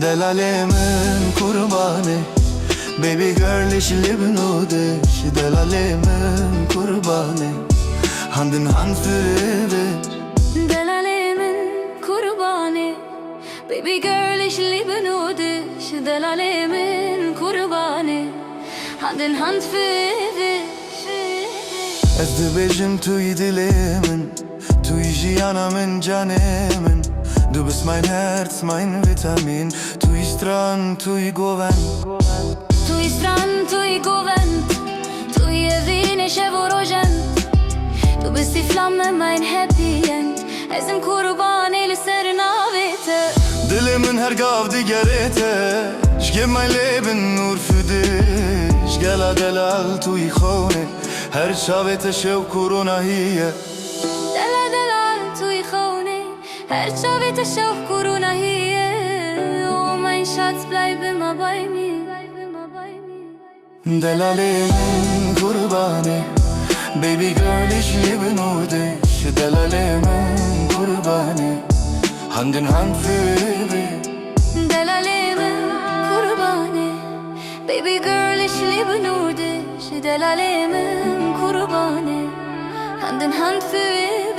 Delalemin kurbanı, baby girl ich liebe nur dich. Delalemin kurbanı, Hand in Hand für ewig. Delalemin kurbanı, baby girl ich liebe nur dich. Delalemin kurbanı, Hand in Hand für ewig. Ez dibêjim tu yî dilimin, tu yî jiyana min canê min. Du bist mein Herz, mein Vitamin. Tu yî stran, tu yî goven. Tu i strand, tu i govent, tu i evin ich evorogent. Du bist die Flamme, mein Happy End. Ezim kurban eli sernavete. Dilimin her gav digerete. Ich geb mein Leben nur für dich. Gela delal tu yî khone. Her şavete şevkuruna hiye. Dela delal tu i khone. Her Chavete shauch kuruna hier. Oh mein Schatz, bleib immer bei mir. Delalemin kurbanı, baby girl ich liebe nur dich. Delalemin kurbanı, Hand in Hand für ewig. Delalemin kurbanı, baby girl ich liebe nur dich. Delalemin kurbanı, Hand in Hand für ewig.